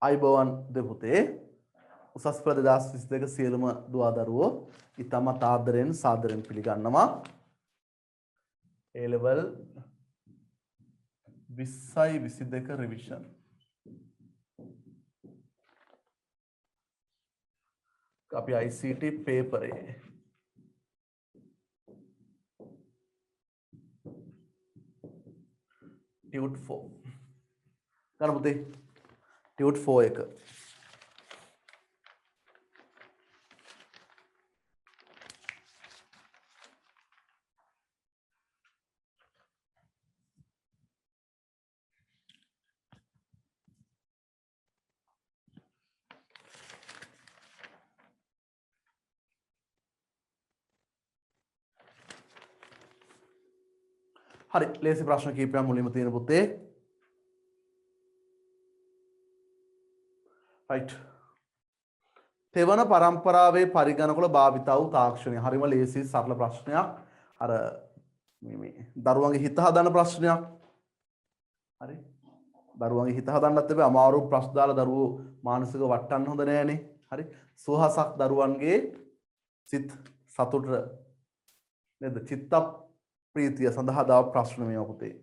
අයිබෝවන් දෙපුතේ උසස් පෙළ 2022 සියලුම දුවා දරුවෝ ඉතාමත් ආදරෙන් සාදරෙන් පිළිගන්නවා A level 20යි 22 රිවිෂන් අපි ICT පේපරේ ටියුට් 4 ගන්න පුතේ ටියුට් 4 එක හරි ලේසි ප්‍රශ්න කීපයක් මුලින්ම තියෙන පුතේ right තෙවන පරම්පරාවේ පරිගණක වල භාවිත වූ තාක්ෂණය හරිම ලේසි සරල ප්‍රශ්නයක් අර මේ දරුවන්ගේ හිත හදන ප්‍රශ්නයක් හරි දරුවන්ගේ හිත හදන්නත් බෑ අමාරු ප්‍රශ්න දාලා දරුවෝ මානසික වටන්න හොඳ නෑනේ හරි සුවහසක් දරුවන්ගේ සිත සතුට නේද චිත්ත ප්‍රීතිය සඳහා දාව ප්‍රශ්න මේවා පුතේ.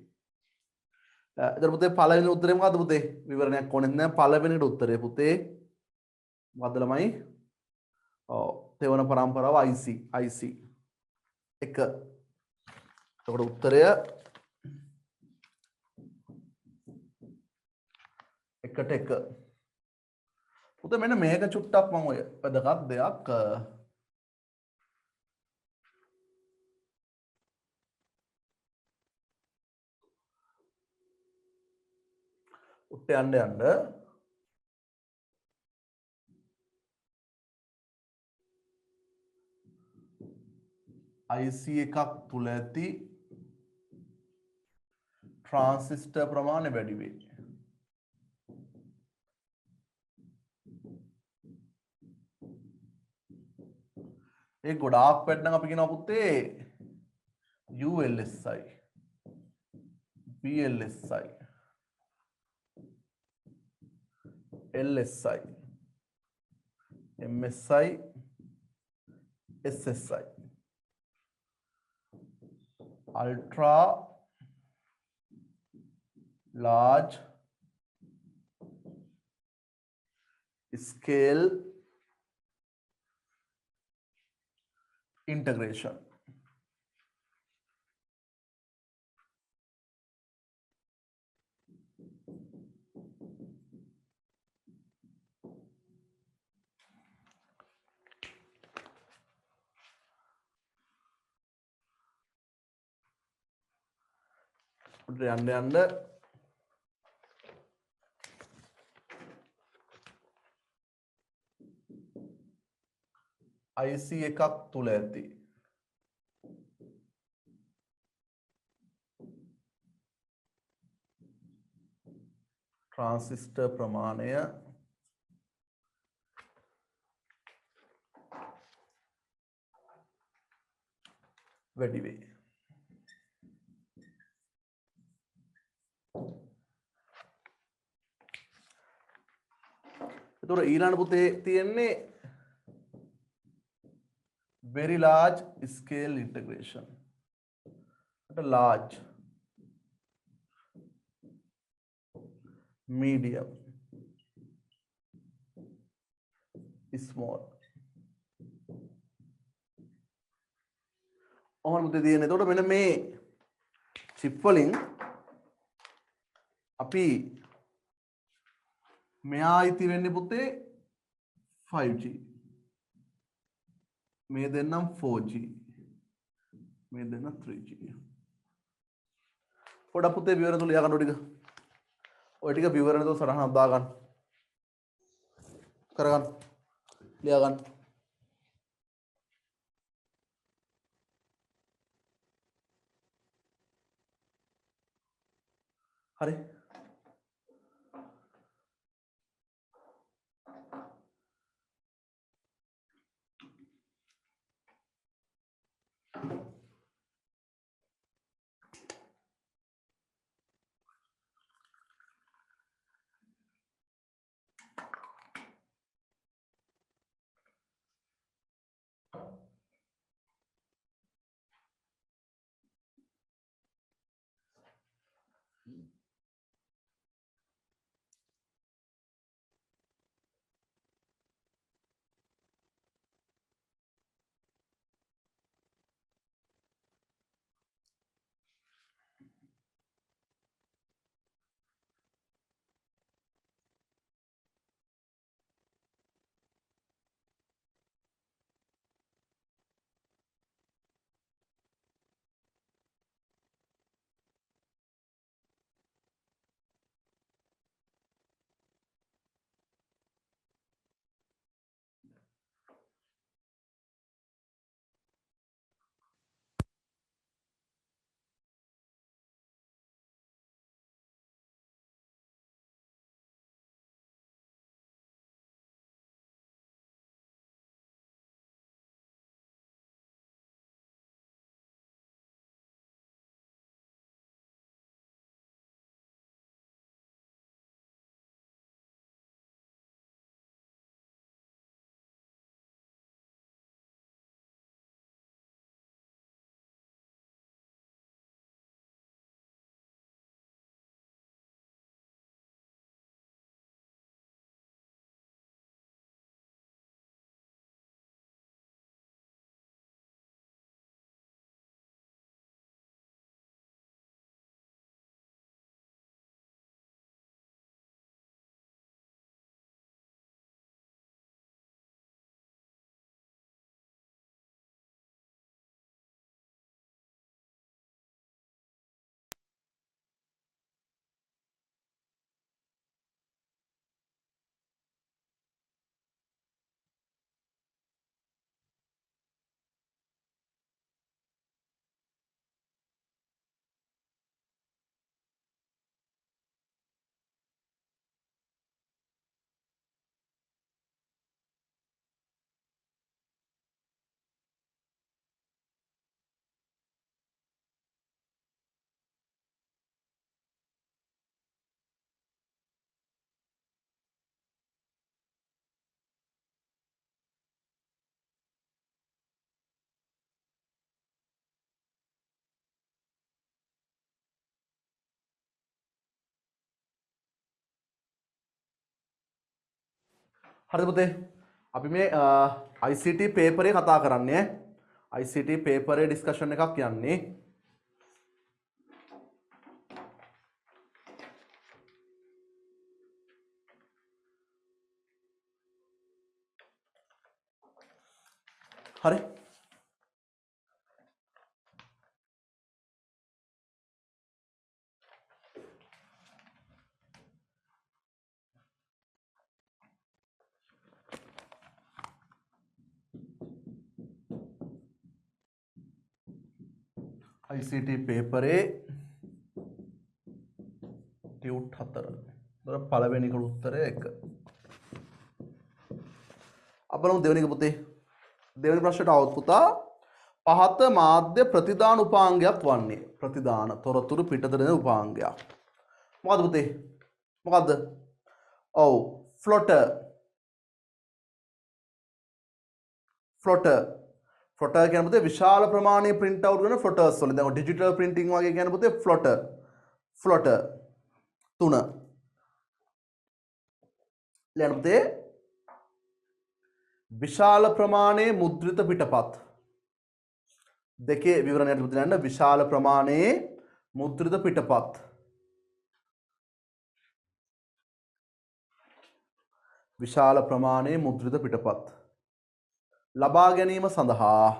එතන පුතේ පළවෙනි උත්තරේ මොකද්ද පුතේ? විවරණයක් ඕනෙත් නැහැ. පළවෙනිට උත්තරේ පුතේ මොකද්ද ළමයි? ඔව් තෙවන පරම්පරාව IC එක. එතකොට උත්තරය එකට එක. පුතේ මෙන්න මේක චුට්ටක් මම ඔය වැදගත් දෙයක් උට යන්න IC එකක් තුල ඇති ට්‍රාන්සිස්ටර් ප්‍රමාණය වැඩි වේ. ඒ ගොඩාක් වැඩනම් අපි කියනවා පුතේ ULSI VLSI LSI MSI SSI ultra large scale integration යන්න IC එකක් තුල ඇති ට්‍රාන්සිස්ටර් ප්‍රමාණය වැඩි වේ. එතකොට ඊළඟ පුතේ තියෙන්නේ very large scale integration. large medium small ඔහොම මුතේ තියෙන. එතකොට මෙන්න මේ chip වලින් අපි මෙයා ඉති වෙන්නේ පුතේ 5G මේ දෙන්නම් 4G මේ දෙන්න 3G පොඩක් පුතේ විවරණ තුල ලියා ගන්න ටික ඔය ටික විවරණ තුල සරහනක් දා ගන්න කරගන්න ලියා ගන්න හරි හරිද පුතේ? අපි මේ ICT පේපරේ කතා කරන්නේ. ICT පේපරේ ඩිස්කෂන් එකක් යන්නේ. හරි. ICT පේපරේ ටියුට් 4. දර පළවෙනි කට උත්තරය 1. අපලමු දෙවෙනි එක පුතේ. දෙවෙනි ප්‍රශ්නට આવුත් පුතා පහත මාධ්‍ය ප්‍රතිදාන උපාංගයක් වන්නේ. ප්‍රතිදාන තොරතුරු පිටත දෙන උපාංගයක්. මොකද්ද පුතේ? මොකද්ද? ඔව් ෆ්ලොටර්. ෆ්ලොටර් කියන්නේ පුතේ විශාල ප්‍රමාණයේ print out කරන ෆ්ලොටර්ස් වලින්. දැන් ඩිජිටල් printing වගේ කියන්නේ පුතේ ෆ්ලොටර්. 3. ලියන්න පුතේ. විශාල ප්‍රමාණයේ මුද්‍රිත පිටපත්. දෙකේ විවරණයට පුතේ ලියන්න විශාල ප්‍රමාණයේ මුද්‍රිත පිටපත්. විශාල ප්‍රමාණයේ මුද්‍රිත පිටපත් ලබා ගැනීම සඳහා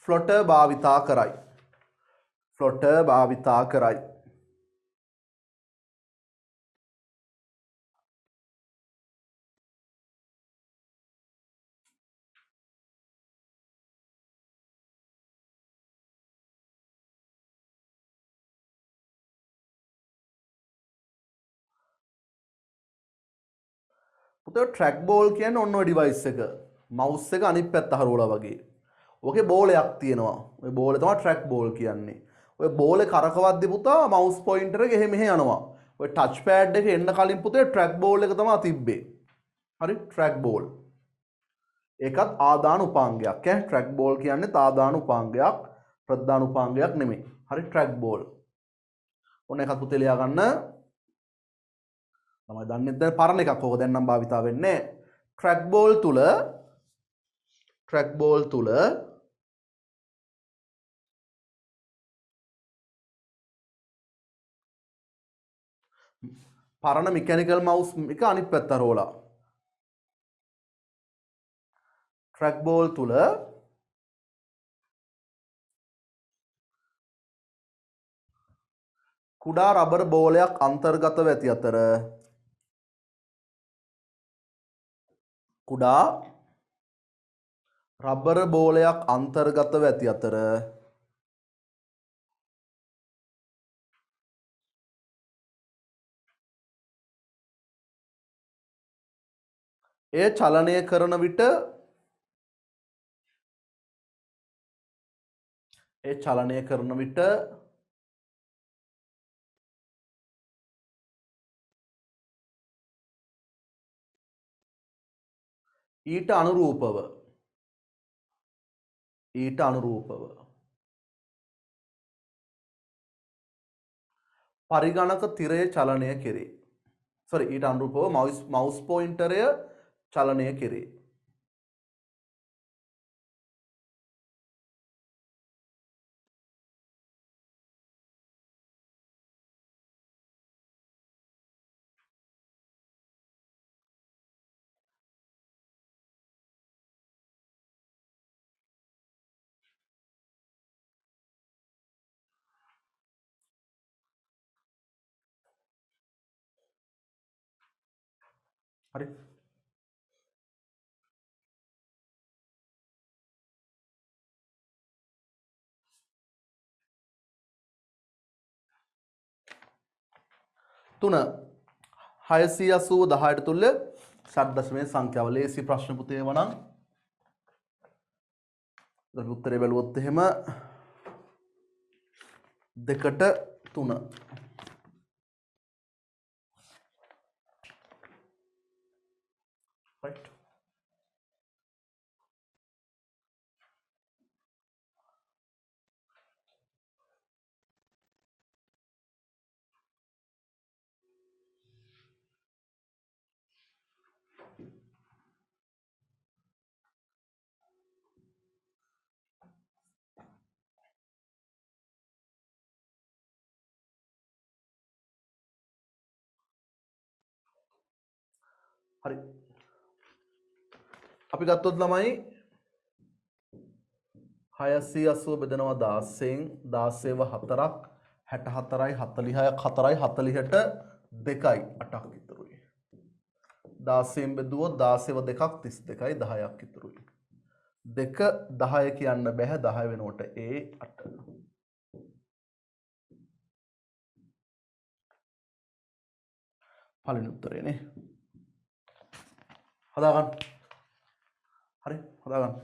ෆ්ලොටර් භාවිතා කරයි. පුතේ ට්‍රැක් බෝල් කියන්නේ ඔන්න ඔය ඩිවයිස් එක. මවුස් එක අනිත් පැත්ත හරවලා වගේ. ඕකේ බෝලයක් තියෙනවා. ඔය බෝලේ තමයි ට්‍රැක් බෝල් කියන්නේ. ඔය බෝලේ කරකවද්දි පුතා මවුස් පොයින්ටර් එක එහෙ මෙහෙ යනවා. ඔය ටච් පෑඩ් එක එන්න කලින් පුතේ ට්‍රැක් බෝල් එක තමයි තිබ්බේ. හරි ට්‍රැක් බෝල්. ඒකත් ආදාන උපාංගයක් ඈ. ට්‍රැක් බෝල් කියන්නේ ආදාන උපාංගයක්, ප්‍රධාන උපාංගයක් නෙමෙයි. හරි ට්‍රැක් බෝල්. ඔන්න එකත් පුතේ ලියා ගන්න. තමයි දන්නේ දැන් පරණ එකක් ඕක දැන් නම් භාවිතා වෙන්නේ. ට්‍රැක් බෝල් තුල පරණ මෙකැනිකල් මවුස් එක අනිත් පැත්ත රෝලා. ට්‍රැක් බෝල් තුල කුඩා රබර් බෝලයක් අන්තර්ගතව ඇති අතර එය චලනය කරන විට ඊට අනුරූපව පරිගණක තිරය චලනය කෙරේ. ඊට අනුරූපව මවුස් පොයින්ටරය චලනය කෙරේ. හරි. තුන 680 10ට තුල ෂඩ්දශමයේ සංඛ්‍යාව ලේසි ප්‍රශ්න පුතේ වණන් උත්තරේ බැලුවොත් එහෙම 2ට 3. right හරි. අපි ගත්තොත් ළමයි 680 බෙදනවා 16න් 16ව 4ක් 64යි 46ක් 4යි 40ට 2යි 8ක් ඉතුරුයි. 16න් බෙදුවොත් 16ව 2ක් 32යි 10ක් ඉතුරුයි. 2 10 කියන්න බෑ 10 වෙනුවට A8. පළවෙනි උත්තරේනේ. හදාගන්න. හරි හදාගන්න.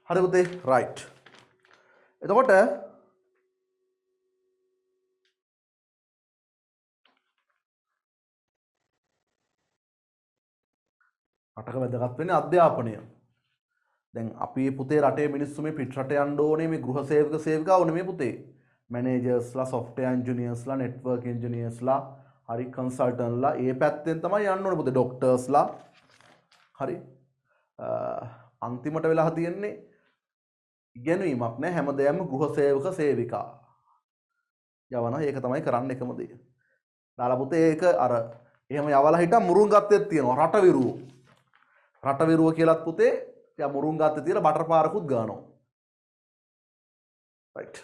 හරි පුතේ රයිට්. එතකොට රටක වැදගත් වෙන්නේ අධ්‍යාපනය. දැන් අපි පුතේ රටේ මිනිස්සු මේ පිට රට යන්න ඕනේ මේ ගෘහ සේවක සේවිකාවෝ නෙමෙයි පුතේ. මැනේජර්ස්ලා සොෆ්ට්වෙයාර් ඉන්ජිනියර්ස්ලා නෙට්වර්ක් ඉන්ජිනියර්ස්ලා හරි කන්සල්ටන්ට්ලා ඒ පැත්තෙන් තමයි යන්න ඕනේ පුතේ ડોක්ටර්ස්ලා හරි අන්තිමට වෙලා තියෙන්නේ ඉගෙනීමක් නෑ හැමදේම ගෘහ සේවක සේවිකා යවනවා ඒක තමයි කරන්න එකම දේ දාලා පුතේ ඒක අර එහෙම යවලා හිටන් මුරුන් ගත්තෙත් තියෙනවා රටවිරුව කියලාත් පුතේ යා මුරුන් ගත්තේ තියලා බටර් පාරකුත් ගන්නවා රයිට්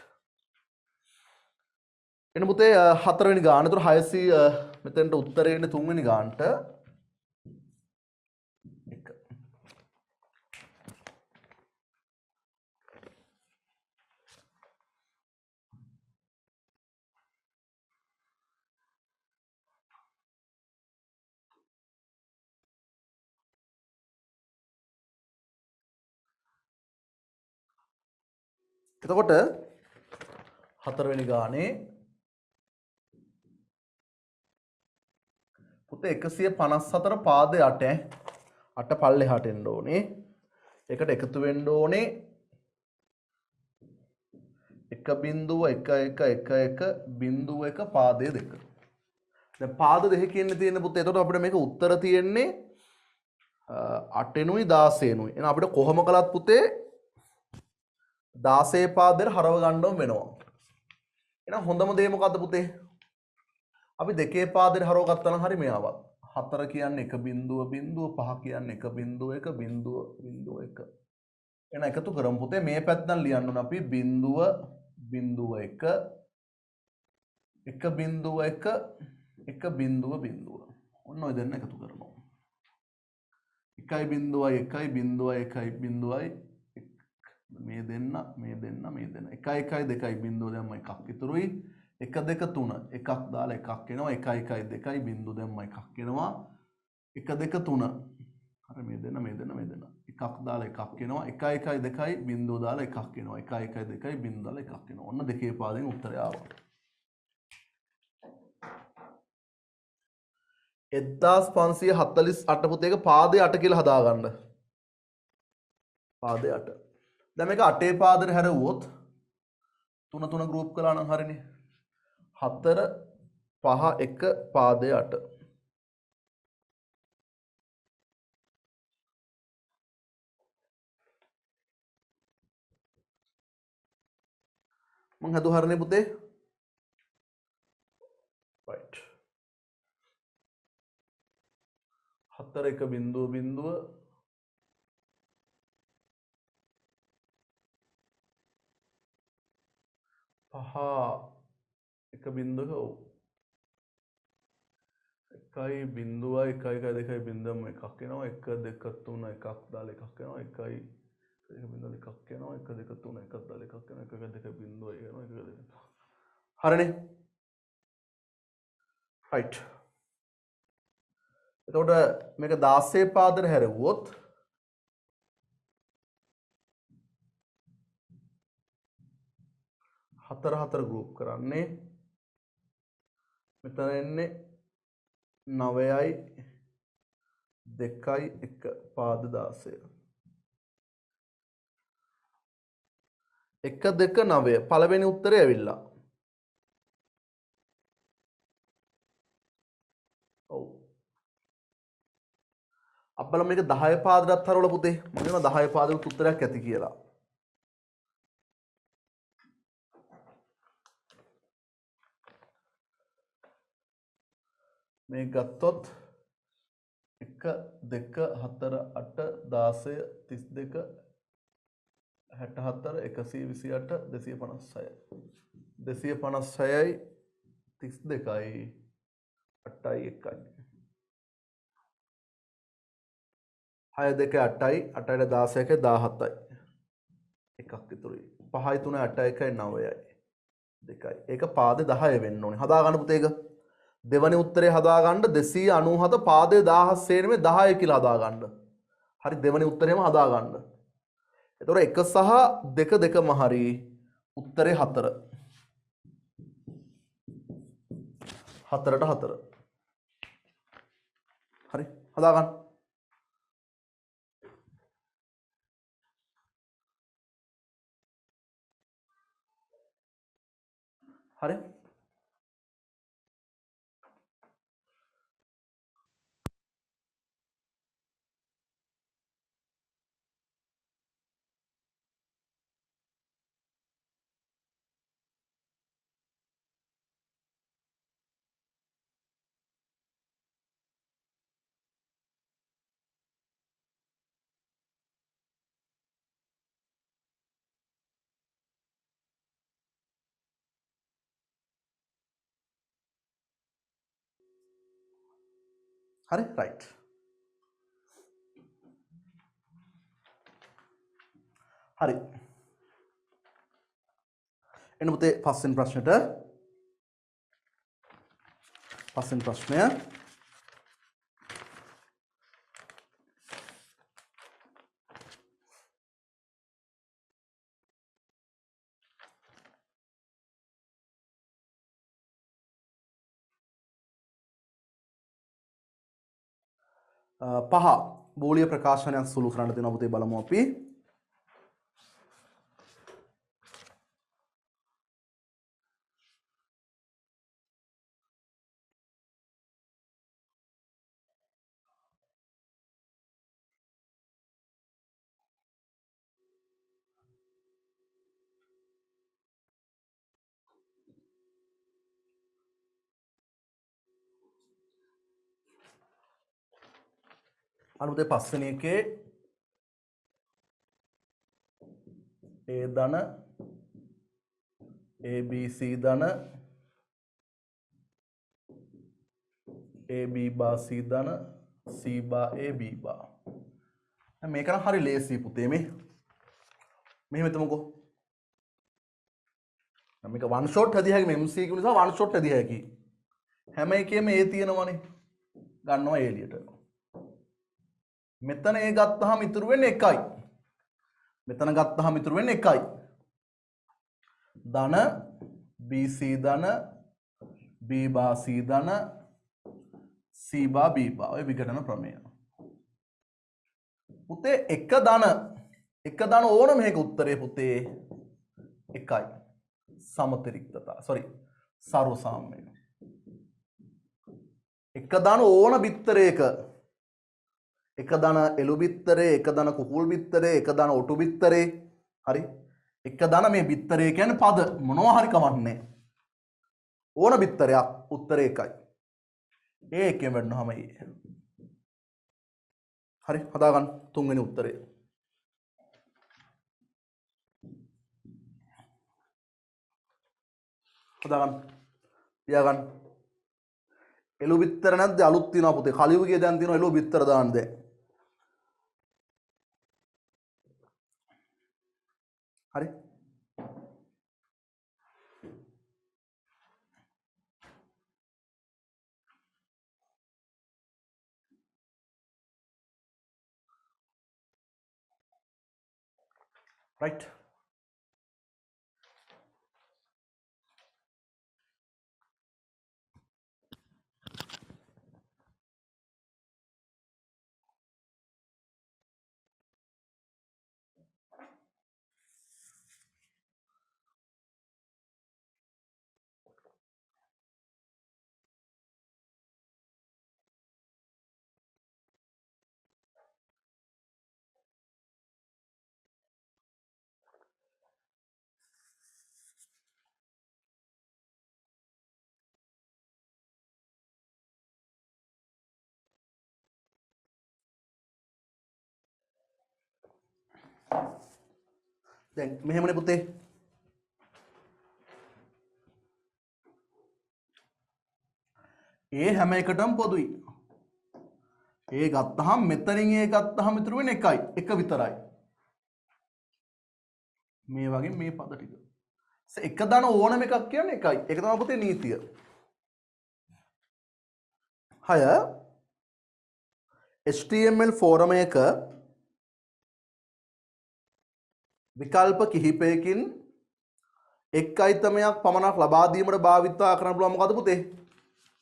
එන්න පුතේ හතරවෙනි ගාන. ඒතර 600 මෙතෙන්ට උත්තරේ ඉන්නේ තුන්වෙනි ගානට. එක. එතකොට හතරවෙනි ගානේ පුතේ 154 පාද 8 8 පල්ලෙහාට එන්න ඕනේ. ඒකට එකතු වෙන්න ඕනේ 1.1111.1 පාදය 2. දැන් පාද දෙකකින් තියෙන පුතේ. එතකොට අපිට මේක උත්තර තියෙන්නේ 8නුයි 16නුයි. එහෙනම් අපිට කොහොම කළත් පුතේ 16 පාදයට හරව ගන්නම වෙනවා. එහෙනම් හොඳම දේ මොකද්ද පුතේ? අපි දෙකේ පාදයට හරව ගත්තා නම් හරි මෙයාවත්. 4 කියන්නේ 1.0 5 කියන්නේ 1.1 එහෙනම් එකතු කරමු පුතේ. මේ පැත්තෙන් ලියන්න ඕන අපි 0.1 1.1 ඔන්න ඔය දෙන්න එකතු කරනවා. 1.1 මේ දෙන්න 1 1 2 බිංදුව දැම්ම එකක් ඉතුරුයි 1 2 3 එකක් දාලා එකක් එනවා 1 1 2 බිංදුව දැම්ම එකක් එනවා 1 2 3 අර මේ දෙන්න එකක් දාලා එකක් එනවා 1 1 2 බිංදුව දාලා එකක් එනවා 1 1 2 බිංදුව දාලා එකක් එනවා ඔන්න දෙකේ පාදයෙන් උත්තරය ආවා 1548 පුතේක පාදේ 8 කියලා හදාගන්න පාදේ 8 දැන් මේක 8 පාදෙට හැරෙව්වොත් 3 3 ගෲප් කළා නම් හරිනේ 4 5 1 පාදේ 8 මං හදුවා හරිනේ පුතේ right 4 1 බිංදුව පහ එක බිංදුවක ඔව් එකයි බිංදුවයි 1 1 2 බිංදුවම එකක් එනවා 1 2 3 එකක් දාලා එකක් එනවා 1 1 බිංදුව එකක් එනවා 1 2 3 එකක් දාලා එකක් එනවා 1 2 බිංදුව එනවා 1 2 හරිනේ right එතකොට මේක 16 පාදෙට හැරෙව්වොත් හතර ගෲප් කරන්නේ මෙතන එන්නේ 9යි 2යි 1 පාද 16 1 2 9 පළවෙනි උත්තරේ ඇවිල්ලා ඔව් අප්පල මේක 10 පාදයටත් හරවලා පුතේ මම කියනවා 10 පාදයකට උත්තරයක් ඇති කියලා මේ ගත්තොත් 1 2 4 8 16 32 64 128 256 256යි 32යි 8යි 1යි 6 2 8යි 8ට 16ක 17යි එකක් ඉතුරුයි 5යි 3 8යි 1යි 9යි 2යි ඒක පාදේ 10 වෙන්න ඕනේ හදා ගන්න පුතේ ඒක දෙවනි උත්තරේ හදාගන්න 297 පාදේ 16 නෙමෙයි 10 කියලා හදාගන්න. හරි දෙවනි උත්තරේම හදාගන්න. එතකොට 1 සහ 2 දෙකම හරි උත්තරේ 4. 4ට 4. හරි හදාගන්න. හරි හරි රයිට් හරි එන්න පුතේ පස්වෙනි ප්‍රශ්නය පහ බෝලීය ප්‍රකාශනයක් සුළු කරන්න දෙනවා පුතේ බලමු අපි අනුතේ පස්වෙනි එකේ A ධන ABC ධන AB බා C ධන C බා AB බා මේක නම් හරි ලේසි පුතේ මෙහෙම හිතමුකෝ මේක වන් ෂොට් හදිය හැකි MCQ නිසා වන් ෂොට් හදිය හැකි හැම එකේම A තියෙනවනේ ගන්නවා A එළියට මෙතන A ගත්තාම ඉතුරු වෙන්නේ 1යි මෙතන ගත්තාම ඉතුරු වෙන්නේ 1යි ධන BC ධන B බා C ධන C බා B බා ඔය විඝටන ප්‍රමේය පුතේ එක ධන ඕන මේක උත්තරේ පුතේ 1යි සමතිරික්තතා සර්ව සාම්‍ය එක ධන ඕන බිත්තරයක එක ධන එළු බිත්තරේ එක ධන කුකුල් බිත්තරේ එක ධන ඔටු බිත්තරේ හරි එක ධන මේ බිත්තරේ කියන්නේ පද මොනවා හරි කවන්නේ ඕන බිත්තරයක් උත්තරේ 1යි ඒ එකෙන් වැඩනවාම හරි හදාගන්න තුන්වෙනි උත්තරේ හදාගන්න තියාගන්න එළු බිත්තර නැද්ද අලුත් තියනවා පුතේ කලියුගේ දැන් තියනවා එළු බිත්තර දාන්න දැන් හරි right දැන් මෙහෙමනේ පුතේ ඒ හැම එකටම පොදුයි ඒ ගත්තහම මෙතනින් ඒ ගත්තහම ඉතුරු වෙන්නේ 1යි එක විතරයි මේ වගේ මේ පද ටික එක ධන ඕනම එකක් කියන්නේ 1යි ඒක තමයි පුතේ නීතිය 6 HTML ෆෝරම එක විකල්ප කිහිපයකින් එක් අයිතමයක් පමණක් ලබා දීමට භාවිතා කරන්න පුළුවන් මොකද පුතේ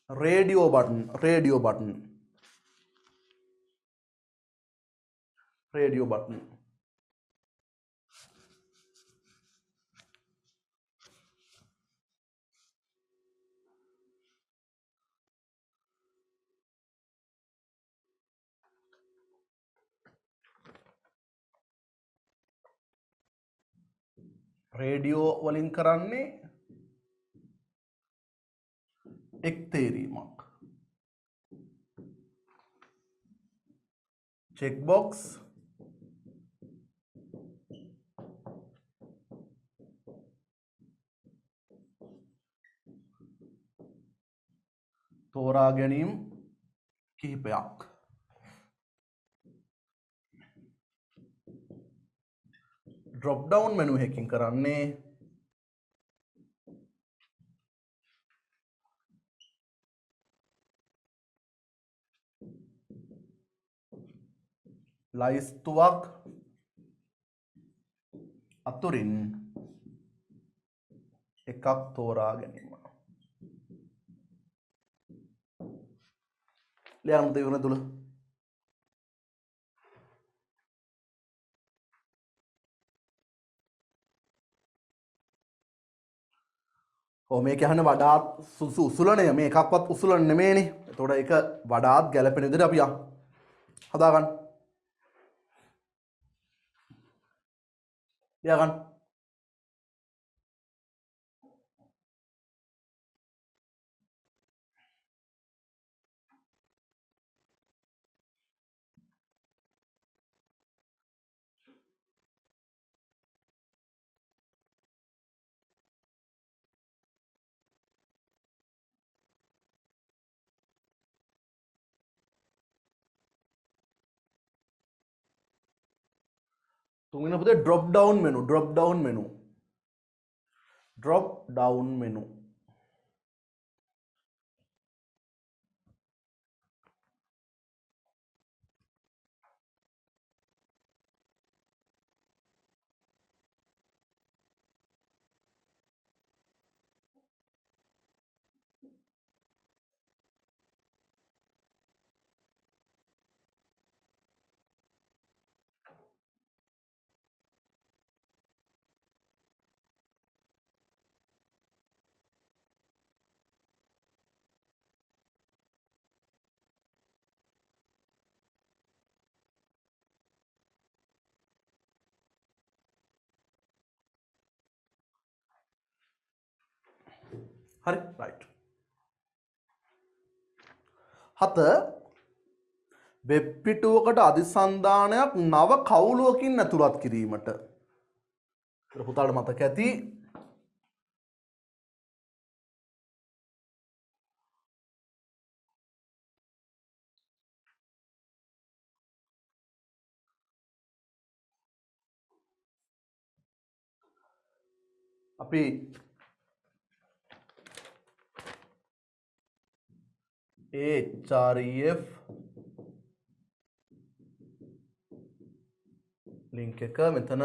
රේඩියෝ බටන් රේඩියෝ වලින් කරන්නේ එක් තේරීමක්. චෙක් බොක්ස් තෝරා ගැනීම කිහිපයක්. ඩ්‍රොප් ඩවුන් මෙනු එකකින් කරන්නේ ලයිස්තුවක් අතුරින් එකක් තෝරා ගැනීම. ලියන්න දෙවන තුල මේක යහන වඩාත් උසුලනය මේ එකක්වත් උසුලන නෙමේනේ. එතකොට ඒක වඩාත් ගැළපෙන විදිහට අපි හදාගන්න. ලියාගන්න. තුන්වෙනි පුතේ drop down menu drop down menu හරි right. 7 වෙබ් පිටුවකට අධිසන්ධානයක් නව කවුලුවකින් ඇතුළත් කිරීමට. පුතාට මතක ඇති අපි HREF ලින්ක් එක මෙතන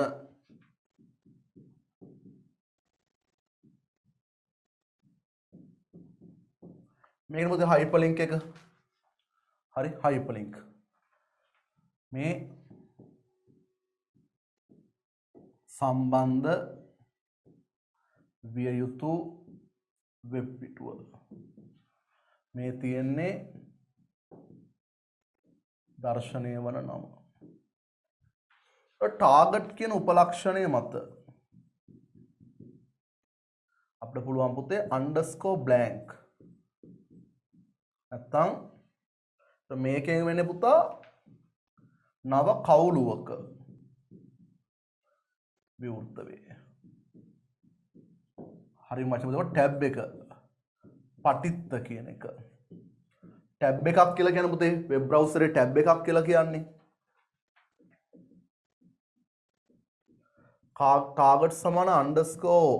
මේක මොකද හයිපර්ලින්ක් එක. හරි හයිපර්ලින්ක් මේ සම්බන්ධ විය යුතු වෙබ් පිටුව. මේ තියෙන්නේ දර්ශනය වන නම. ටාගට් කියන උපලක්ෂණය මත අපිට පුළුවන් පුතේ අන්ඩර්ස්කෝර් බ්ලැන්ක් නැත්තම් මේකෙන් වෙන්නේ පුතා නව කවුලුවක විවෘත වේ. හරි මචං ටැබ් එක පටිත්ත කියන එක. ටැබ් එකක් කියලා කියන පුතේ වෙබ් බ්‍රවුසරේ ටැබ් එකක් කියලා කියන්නේ target සමාන underscore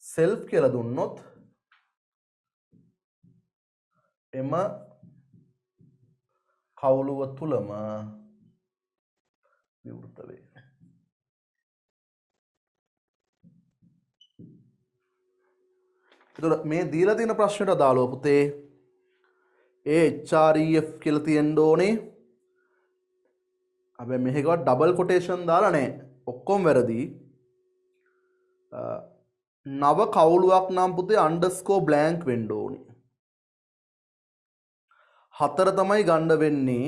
self කියලා දුන්නොත් එම කවුලුව තුලම විවෘත වේ. එතකොට මේ දීලා තියෙන ප්‍රශ්නෙට අදාළව පුතේ HREF කියලා තියෙන්න ඕනේ. හැබැයි මේකවත් ඩබල් කොටේෂන් දාලා නැහැ. ඔක්කොම වැරදි. නව කවුලුවක් නම් පුතේ අන්ඩර්ස්කෝර් බ්ලැන්ක් වෙන්න ඕනේ. 4 තමයි ගන්න වෙන්නේ.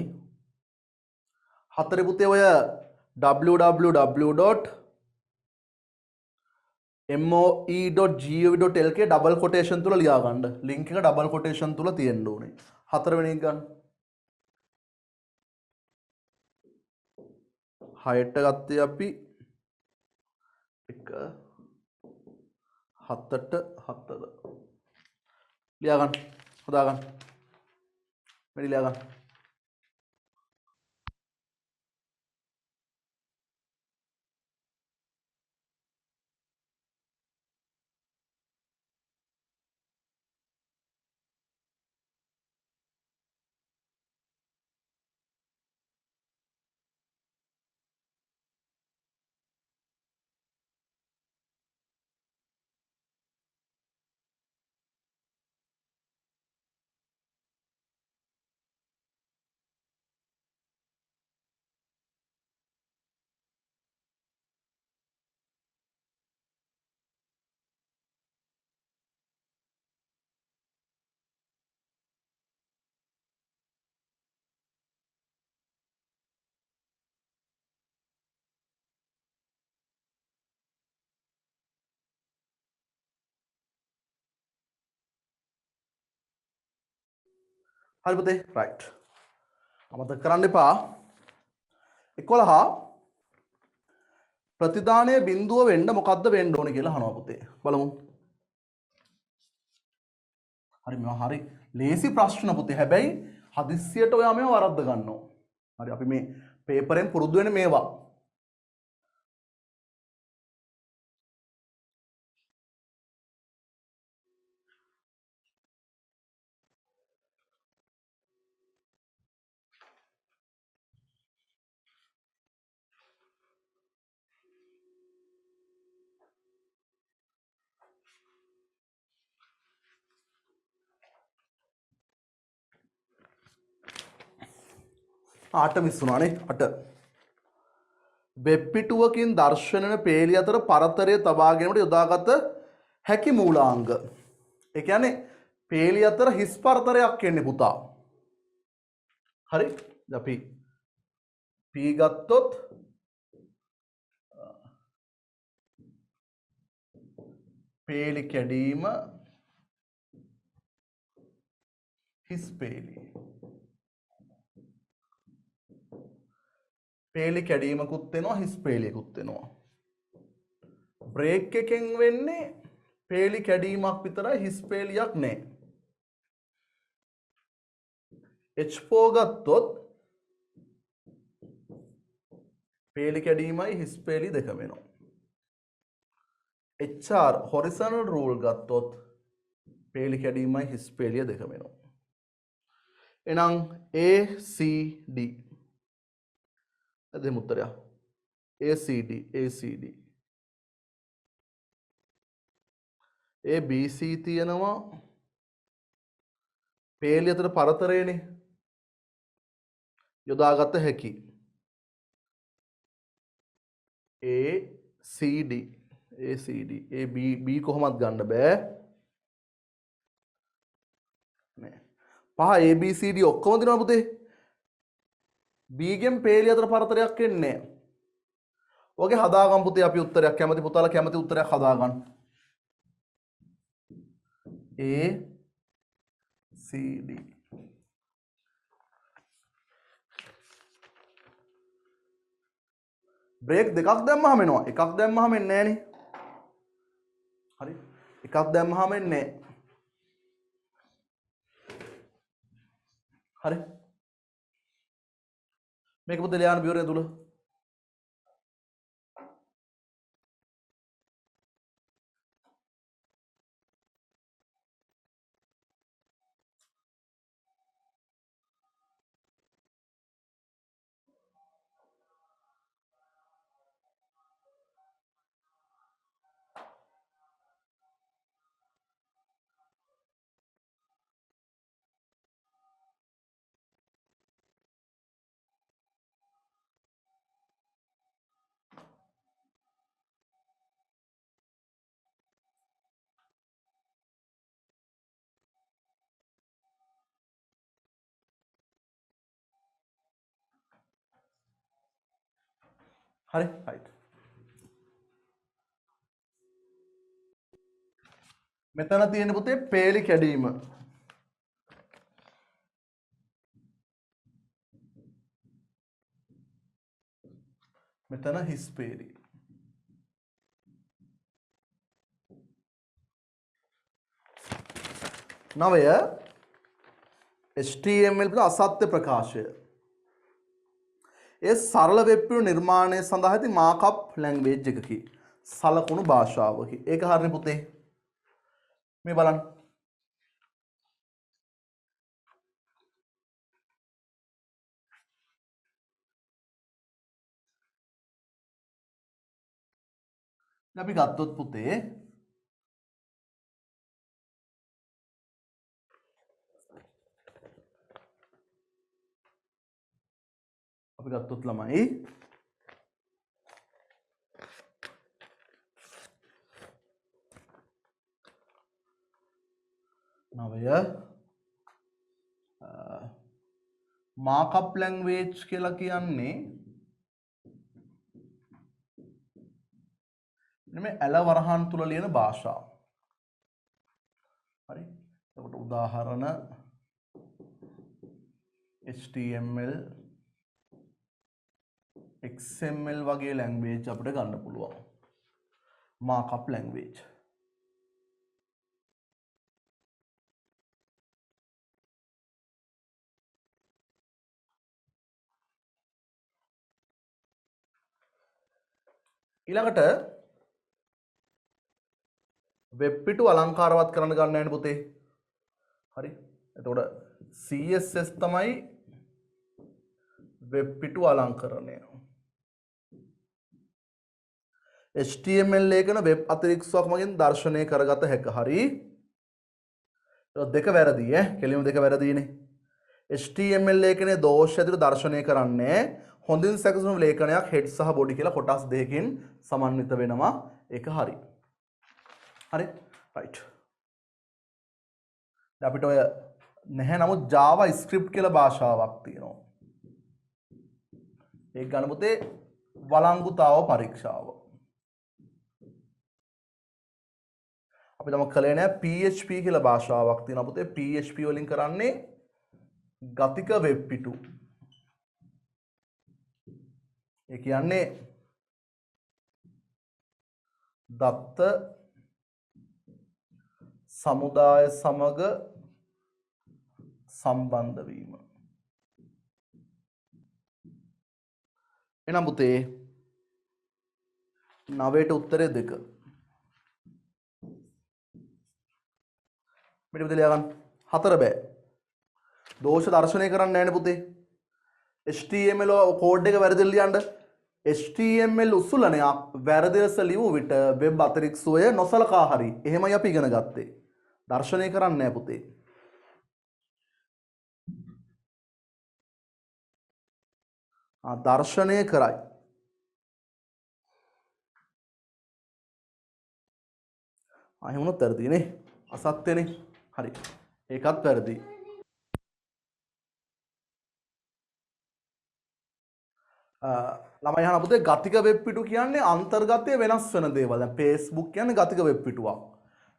4 පුතේ ඔය www moe.gov.lk ඩබල් කොටේෂන් තුල ලියා ගන්න. ලින්ක් එක ඩබල් කොටේෂන් තුල තියෙන්න ඕනේ. හතරවෙනි එක ගන්න. 6ට ගත්තේ අපි 1 7ට 7ද ලියා ගන්න. හදා ගන්න. මෙලි ලියා ගන්න. හරි පුතේ රයිට්. අමතක කරන්න එපා. 11 ප්‍රතිදානය බිඳුව වෙන්න මොකද්ද වෙන්න ඕනේ කියලා අහනවා පුතේ. බලමු. හරි මේවා හරි ලේසි ප්‍රශ්න පුතේ. හැබැයි හදිස්සියට ඔයා මේවා වරද්ද ගන්නවා. හරි අපි මේ පේපරෙන් පුරුදු වෙන්නේ මේවා. ආට මිස්සුනානේ 8 වෙබ් පිටුවකින් දර්ශනන පේලි අතර පරතරය තබා ගැනීමට යොදාගත හැකි මූලාංග. ඒ කියන්නේ පේලි අතර හිස් පරතරයක් එන්නේ පුතා. හරි? අපි p ගත්තොත් පේලි කැඩීම හිස් පේලි. පේලි කැඩීමකුත් වෙනවා හිස් පේලියකුත් වෙනවා. බ්‍රේක් එකෙන් වෙන්නේ පේලි කැඩීමක් විතරයි හිස් පේලියක් නෑ. H4 ගත්තොත් පේලි කැඩීමයි හිස් පේලි දෙක වෙනවා. HR horizontal rule ගත්තොත් පේලි කැඩීමයි හිස් පේලිය දෙක වෙනවා. එහෙනම් ACD දෙමු උත්තරය. ACD ABC තියෙනවා පේලි අතර පරතරයනේ යොදාගත හැකි. ACD B කොහොමත් ගන්න බෑ නෑ. පහ ABCD ඔක්කොම දෙනවා පුතේ. B ගෙන් පේලි අතර පරතරයක් එන්නේ නෑ. ඔගේ හදාගන්න පුතේ අපි උත්තරයක් කැමති පුතාලා කැමති උත්තරයක් හදාගන්න. ACD බ්‍රේක් දෙකක් දැම්මහම එනවා. එකක් දැම්මහම එන්නේ නෑනේ. හරි? එකක් දැම්මහම එන්නේ නෑ. හරි? මේක පුතේ ලියන්න විවරණය තුල. හරි? right. මෙතන තියෙන පුතේ පේලි කැඩීම. මෙතන හිස් පේලි. නවය HTML පිළ අසත්‍ය ප්‍රකාශය. ඒ සරල වෙබ් පිටු නිර්මාණය සඳහා ඇති මාකප් ලැන්ග්වේජ් එකකි. සලකුණු භාෂාවකි. ඒක හරිනේ පුතේ. මේ බලන්න. අපි ගත්තොත් පුතේ අපි ගත්තොත් ළමයි නවය මාකප් ලැන්ග්වේජ් කියලා කියන්නේ මේ ඇල වරහන් තුල ලියන භාෂාව. හරි. එතකොට උදාහරණ HTML XML වගේ ලැන්ග්වේජ් අපිට ගන්න පුළුවන්. Markup language. ඊළඟට වෙබ් පිටු අලංකාරවත් කරන්න ගන්න යන්නේ පුතේ. හරි. එතකොට CSS තමයි වෙබ් පිටු අලංකරණය. HTML ලේඛන වෙබ් අතිරික්ෂයක් මගින් දර්ශනය කරගත හැක. හරි. දෙක වැරදි ඈ. කෙලින්ම දෙක වැරදිනේ. HTML ලේඛනයේ දෝෂ ඇතුළු දර්ශනය කරන්නේ හොඳින් සැකසුණු ලේඛනයක් head සහ body කියලා කොටස් දෙකකින් සමන්විත වෙනවා. ඒක හරි. හරි. right. අපිට ඔය නැහැ නමුත් Java script කියලා භාෂාවක් තියෙනවා. ඒක ගන්න පුතේ වළංගුතාව පරීක්ෂාව. අපි තම කලේ නෑ PHP කියලා භාෂාවක් තියෙනවා පුතේ. PHP වලින් කරන්නේ ගතික වෙබ් පිටු. ඒ කියන්නේ දත්ත සමුදාය සමග සම්බන්ධ වීම. එනම් පුතේ 9ට උත්තරේ 2. මෙන්න පුතේ ලියා ගන්න. 4 බෑ. දෝෂ දර්ශනය කරන්න නැහැ නේ පුතේ. HTML කෝඩ් එක වැරදිලා ලියන්න. HTML උසුලනයක් වැරදි ලෙස ලියූ විට වෙබ් අතිරික්ෂය නොසලකා හරි. එහෙමයි අපි ඉගෙන ගත්තේ. දර්ශනය කරන්නේ නැහැ පුතේ. දර්ශනය කරයි. එහෙම වුණොත් වැරදිනේ. අසත්‍යනේ. හරි. ඒකත් වැරදි. ළමයි අහන පුතේ ගතික වෙබ් පිටු කියන්නේ අන්තර්ගතය වෙනස් වෙන දේවල්. දැන් Facebook කියන්නේ ගතික වෙබ් පිටුවක්.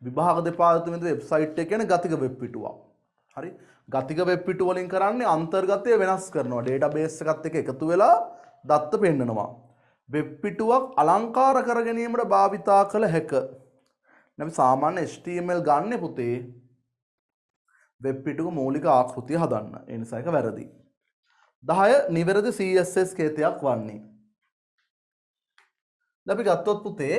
විභාග දෙපාර්තමේන්තුවේ වෙබ්සයිට් එක කියන්නේ ගතික වෙබ් පිටුවක්. හරි. ගතික වෙබ් පිටු වලින් කරන්නේ අන්තර්ගතය වෙනස් කරනවා. ඩේටාබේස් එකත් එක්ක එකතු වෙලා දත්ත පෙන්නනවා. වෙබ් පිටුවක් අලංකාර කර ගැනීමට භාවිතා කළ හැක. අපි සාමාන්‍ය HTML ගන්න පුතේ වෙබ් පිටුක මූලික ආකෘතිය හදන්න. ඒ නිසා ඒක වැරදි. 10 නිවැරදි CSS කේතයක් වන්නේ. දැන් අපි ගත්තොත් පුතේ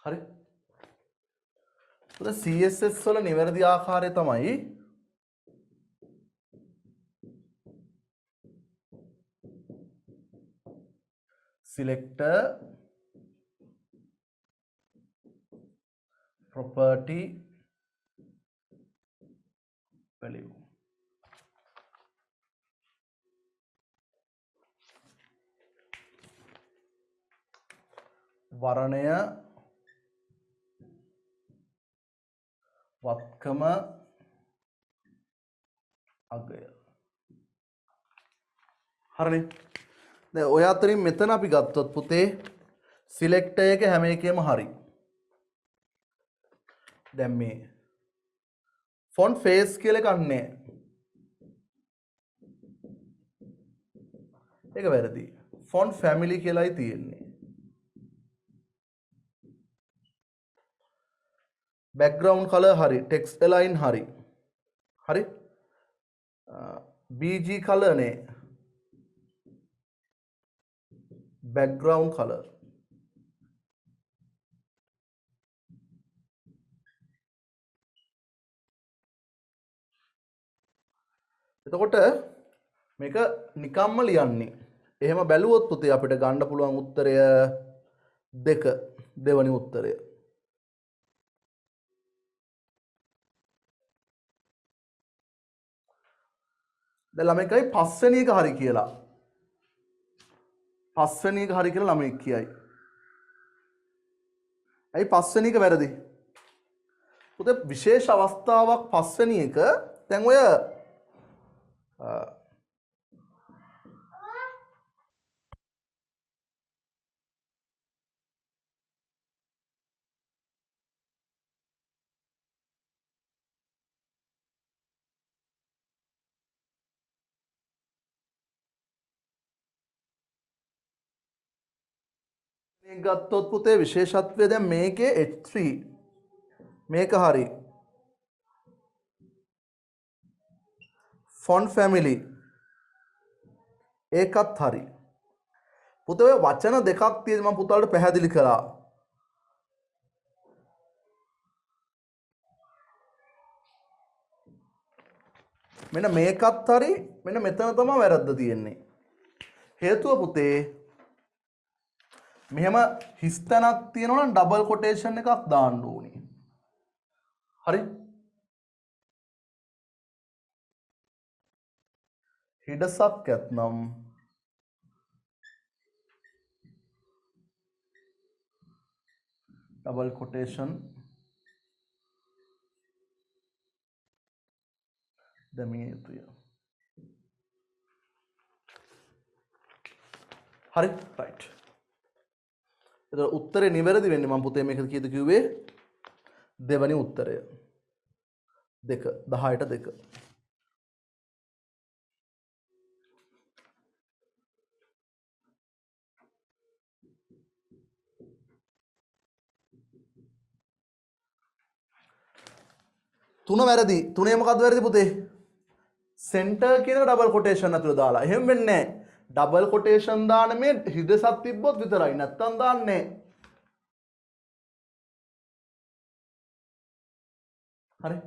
හරි. පුතේ CSS වල නිවැරදි ආකාරය තමයි selector property value. වරණය වත්කම අගය. හරිනේ. දැන් ඔය අතරින් මෙතන අපි ගත්තොත් පුතේ සිලෙක්ටර් එක හැම එකෙම හරි. දැන් මේ ෆොන්ට් ෆේස් කියලා එකක් නැහැ. ඒක වැරදි. ෆොන්ට් ෆැමිලි කියලායි තියෙන්නේ. background color hari, text align hari. Hari? BG color ne background color. එතකොට මේක නිකම්ම ලියන්නේ. එහෙම බැලුවොත් පුතේ අපිට ගන්න පුළුවන් උත්තරය 2 දෙවනි උත්තරය. දැන් ළමයිකයි පස්වෙනි එක හරි කියලා. පස්වෙනි එක හරි කියලා ළමයි කියයි. ඇයි පස්වෙනි එක වැරදි? පුතේ විශේෂ අවස්ථාවක් පස්වෙනි එක දැන් ඔය ගත්තොත් පුතේ විශේෂත්වය දැන් මේකේ H3 මේක හරි font family ඒකත් හරි පුතේ ඔය වචන දෙකක් තියෙනවා මම පුතාලට පැහැදිලි කළා මෙන්න මේකත් හරි මෙන්න මෙතන තමයි වැරද්ද තියෙන්නේ හේතුව පුතේ මෙහෙම හිස් තැනක් තියෙනවා නම් ඩබල් කොටේෂන් එකක් දාන්න ඕනේ. හරි? හිඩසක් ඇත්නම් ඩබල් කොටේෂන් දැමිය යුතුය. හරි? රයිට්. එතකොට උත්තරේ නිවැරදි වෙන්නේ මම පුතේ මේක කීයද කිව්වේ දෙවැනි උත්තරය 2 10ට 2 3 වැරදි 3 මොකක්ද වැරදි පුතේ සෙන්ටර් කියන එක ඩබල් කොටේෂන් අතුල දාලා එහෙම වෙන්නේ නැහැ ඩබල් කොටේෂන් දාන මේ හිදසක් තිබ්බොත් විතරයි නැත්තම් දාන්නේ හරි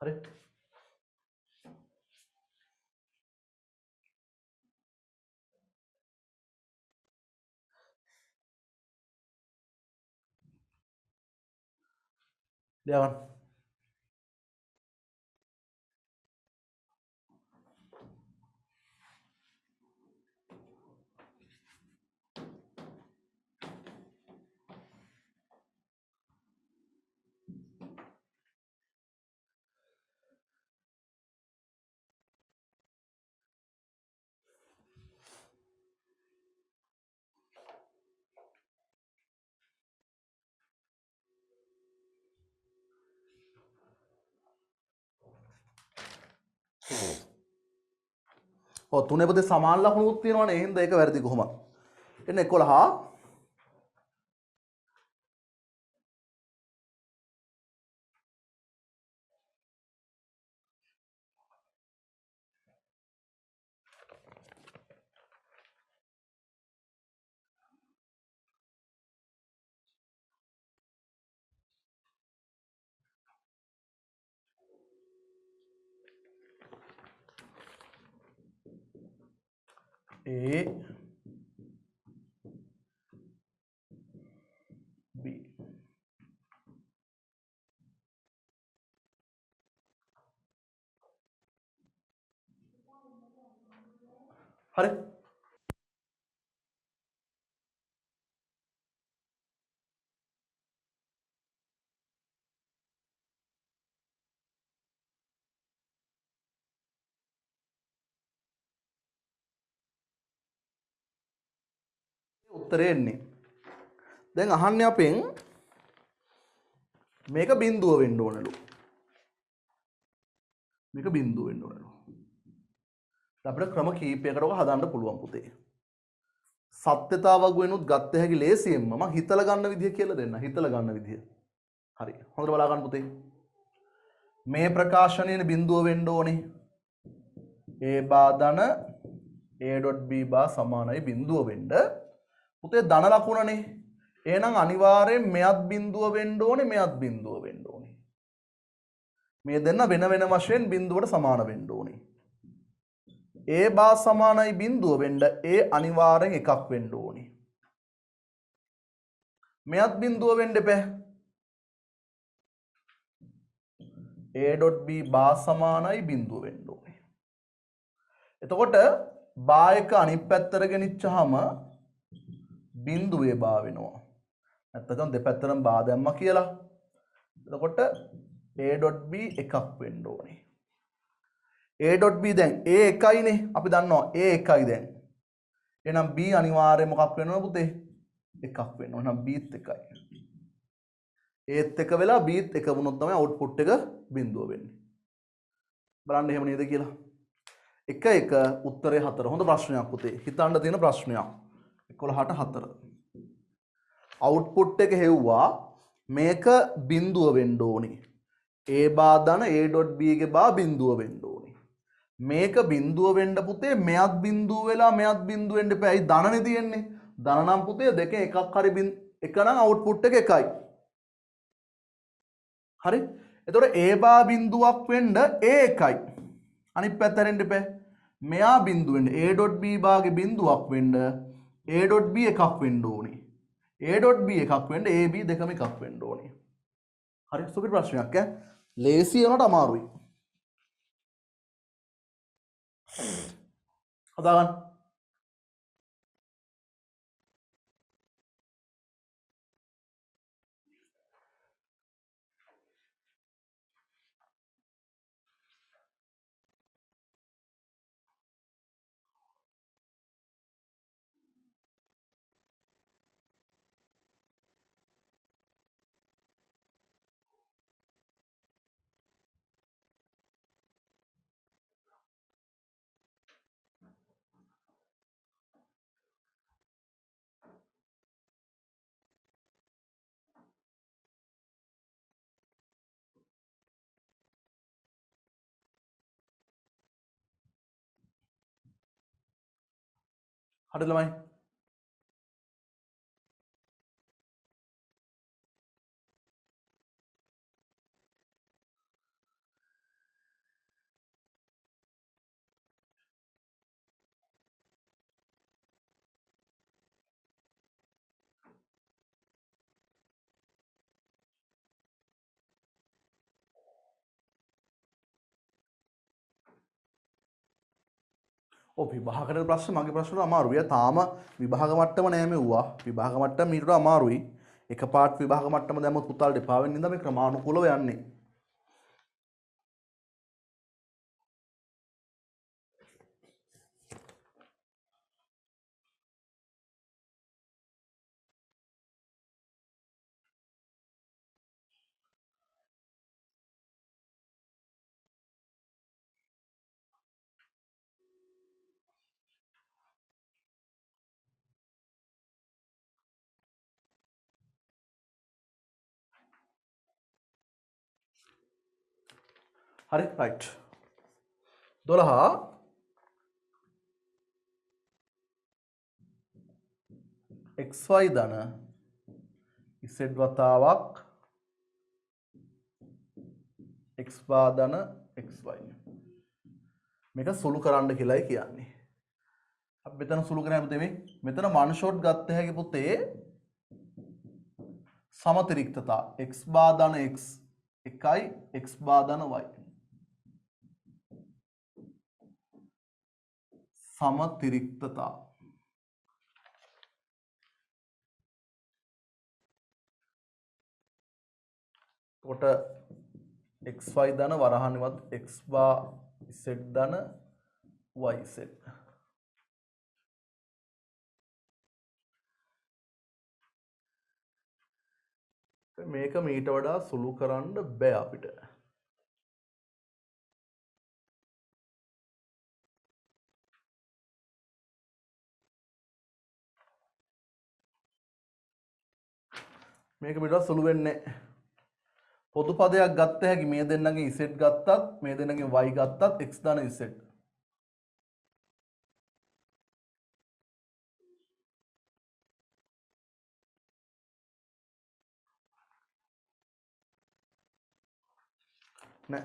හරි ලියවන්න ඔව් තුනේ පුතේ සමාන ලකුණුත් තියෙනවනේ. ඒ හින්දා ඒක වැරදි කොහොමද? එන්න 11 A B. හරි. උත්තරේ එන්නේ. දැන් අහන්නේ අපෙන් මේක බිඳුව වෙන්න ඕනලු. මේක බිඳුව වෙන්න ඕනලු. අපිට ක්‍රම කීපයකට ඔක හදන්න පුළුවන් පුතේ. සත්‍යතාවක් වෙනුත් ගත්ත හැකි ලේසියෙන්ම මම හිතලා ගන්න විදිය කියලා දෙන්න. හිතලා ගන්න විදිය. හරි. හොඳට බලා ගන්න පුතේ. මේ ප්‍රකාශනයේ බිඳුව වෙන්න ඕනේ. A බා ධන A.B බා සමානයි බිඳුව වෙන්න. පුතේ ධන ලකුණනේ. එහෙනම් අනිවාර්යෙන් මෙයත් බිඳුව වෙන්න ඕනේ මෙයත් බිඳුව වෙන්න ඕනේ. මේ දෙන්න වෙන වෙන වශයෙන් බිඳුවට සමාන වෙන්න ඕනේ. A බා සමානයි බිඳුව වෙන්න A අනිවාර්යෙන් එකක් වෙන්න ඕනේ. මෙයත් බිඳුව වෙන්න එපා. A.B බා සමානයි බිඳුව වෙන්න ඕනේ. එතකොට බා එක අනිත් පැත්තට ගෙනිච්චාම බිඳුවේ බා වෙනවා. නැත්නම් දෙපැත්තටම බා දැම්මා කියලා. එතකොට A.B එකක් වෙන්න ඕනේ. A.B දැන් A එකයිනේ. අපි දන්නවා A එකයි දැන්. එහෙනම් B අනිවාර්යයෙන් මොකක් වෙනවද පුතේ? එකක් වෙනවා. එහෙනම් Bත් එකයි. Aත් එක වෙලා Bත් එක වුණොත් තමයි අවුට්පුට් එක බිඳුව වෙන්නේ. බලන්න එහෙම නේද කියලා. 1 1 උත්තරේ 4. හොඳ ප්‍රශ්නයක් පුතේ. හිතන්න තියෙන ප්‍රශ්නයක්. 11ට 4. අවුට්පුට් එක හෙව්වා මේක බිඳුව වෙන්න ඕනේ. A බා ධන A.B ගේ බා බිඳුව වෙන්න ඕනේ. මේක බිඳුව වෙන්න පුතේ මෙයත් බිඳුව වෙලා මෙයත් බිඳුව වෙන්න එපා. ඇයි ධනනේ තියෙන්නේ? ධන නම් පුතේ දෙකෙන් එකක් හරි එක නම් අවුට්පුට් එක එකයි. හරි? එතකොට A බා බිඳුවක් වෙන්න A එකයි. අනිත් පැත්ත හැරෙන්න එපා. මෙයා බිඳුව වෙන්න A.B බාගේ බිඳුවක් වෙන්න A.B එකක් වෙන්න ඕනේ. A.B එකක් වෙන්න AB දෙකම එකක් වෙන්න ඕනේ. හරි සුපිරි ප්‍රශ්නයක් ඈ. ලේසි වුණාට අමාරුයි. හදාගන්න. හරිද ළමයි? ඔව් විභාගකට ප්‍රශ්න මගේ ප්‍රශ්න අමාරුයි. තාම විභාග මට්ටම නෑ මෙව්වා. විභාග මට්ටම ඊට වඩා අමාරුයි. එකපාරට විභාග මට්ටම දැම්මොත් පුතාලට එපා වෙන නිසා මේ ක්‍රමානුකූලව යන්නේ. හරි රයිට් 12 xy ධන z වතාවක් x බා ධන xy මේක සුළු කරන්න කියලායි කියන්නේ. අපි මෙතන සුළු කරන්නේ පුතේ මෙතන one shot ගත්ත හැකි පුතේ සමතිරික්තතා x බා ධන x එකයි x බා ධන y සමතිරික්තතා කොට xy ධන වරහණිවත් x බා z ධන yz මේක මීට වඩා සුළු කරන්න බෑ අපිට. මේක මීට වඩා සුළු වෙන්නේ පොදු පදයක් ගත්ත හැකි මේ දෙන්නගේ z ගත්තත් මේ දෙන්නගේ y ගත්තත් x ධන z නෑ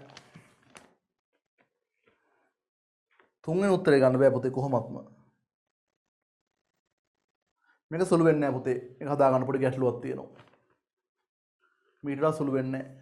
තුන්වෙනි උත්තරේ ගන්න බෑ පුතේ කොහොමත්ම මේක සුළු වෙන්නේ නැහැ පුතේ ඒක හදා ගන්න පොඩි ගැටලුවක් තියෙනවා මීට වඩා සුළු වෙන්නේ නැහැ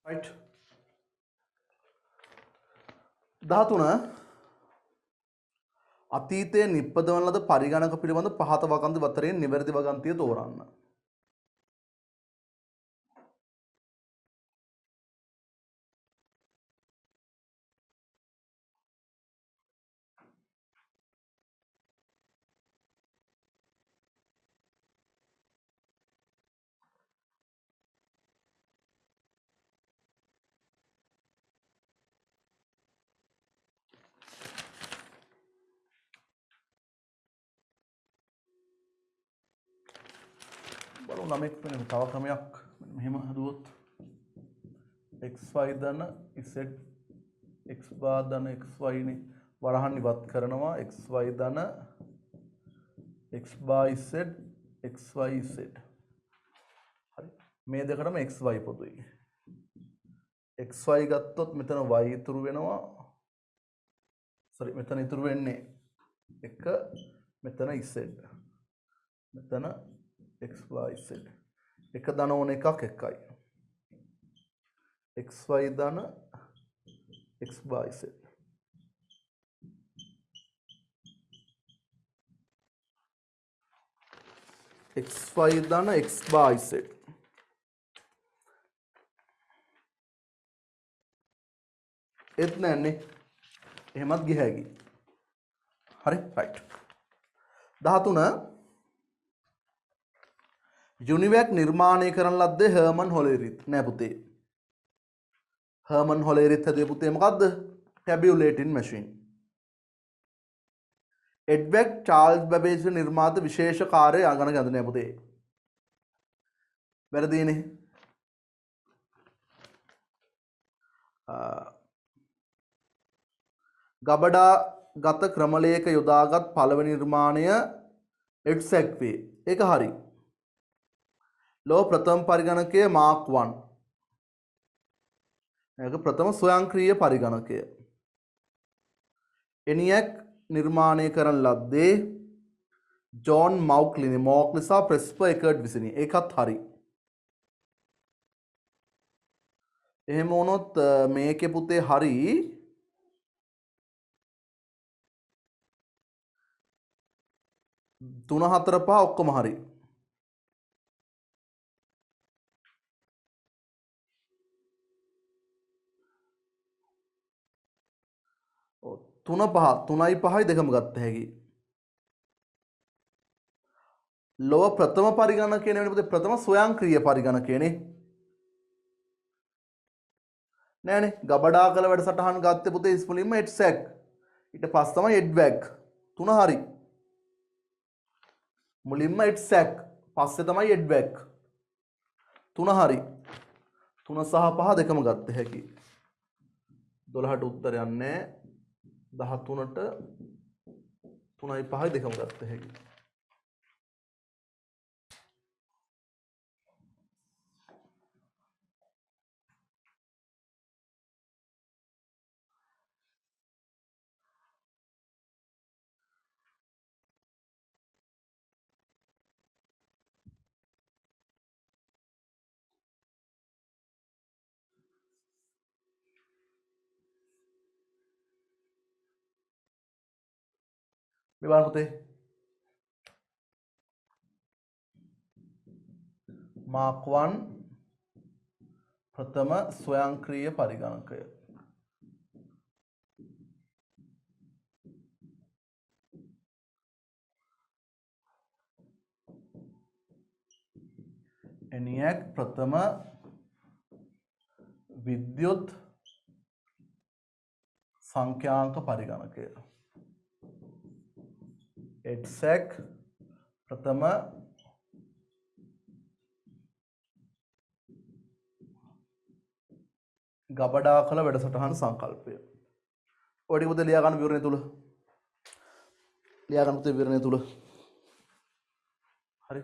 right 13 අතීතයේ නිප්පදවන ලද පරිගණක පිළිබඳ පහත වගන්ති අතරින් නිවැරදි වගන්තිය තෝරන්න. බලමු ළමෙක් වෙන තව ක්‍රමයක් මෙහෙම හදුවොත් xy ධන z x බා ධන xy නේ වරහන් ඉවත් කරනවා xy ධන x බා z xy z හරි මේ දෙකටම xy පොදුයි xy ගත්තොත් මෙතන y ඉතුරු වෙනවා sorry මෙතන ඉතුරු වෙන්නේ 1 මෙතන z මෙතන xyz එක ධන ඕන එකක් එකයි xy ධන xyz xy ධන xyz එත් නැන්නේ එහෙමත් ගිය හැකි හරි රයිට් 13 යුනිවැක් නිර්මාණය කරන ලද්දේ හර්මන් හොලෙරිත් නෑ පුතේ හර්මන් හොලෙරිත් හැදුවේ පුතේ මොකද්ද ටැබියුලේටින් මැෂින් එඩ්වර්ඩ් චාල්ස් බැබේජ් නිර්මාත විශේෂ කාර්ය අගන ගඳ නෑ පුතේ වැරදීනේ ගබඩා ගත ක්‍රමලේඛ යොදාගත් පළවෙනි නිර්මාණය එක්සැක්ට් වේ ඒක හරි ලෝ ප්‍රථම පරිගණකය මාක් 1 ඒක ප්‍රථම ස්වයංක්‍රීය පරිගණකය එනියැක් නිර්මාණය කරන ලද්දේ ජෝන් මව්ක්ලිනි මෝක්ලි සහ ප්‍රෙස්පර් එකර්ඩ් විසිනි ඒකත් හරි එහෙම වුණොත් මේකේ පුතේ හරි 3 4 5 ඔක්කොම හරි තුන පහ තුනයි පහයි දෙකම ගත්ත හැකි ලොව ප්‍රථම පරිගණකය නෙවෙයි පුතේ ප්‍රථම ස්වයංක්‍රීය පරිගණකයනේ නෑනේ ගබඩා කළ වැඩසටහන් ගත්තේ පුතේ ඉස්මුලින්ම එඩ්සැක් ඊට පස්සේ තමයි එඩ්වැග් තුන හරි මුලින්ම එඩ්සැක් පස්සේ තමයි එඩ්වැග් තුන හරි තුන සහ පහ දෙකම ගත්ත හැකි 12ට උත්තරයක් නැහැ 13ට 3යි 5යි දෙකම ගත්ත හැකි මේ බලන්න පුතේ මාක් 1 ප්‍රථම ස්වයංක්‍රීය පරිගණකය එනියැක් ප්‍රථම විද්‍යුත් සංඛ්‍යාංක පරිගණකය එඩ්සැක් ප්‍රථම ගබඩා කළ වැඩසටහන් සංකල්පය ඔය ටික පුතේ ලියා ගන්න විවරණය තුල ලියා ගන්න පුතේ විවරණය තුල හරි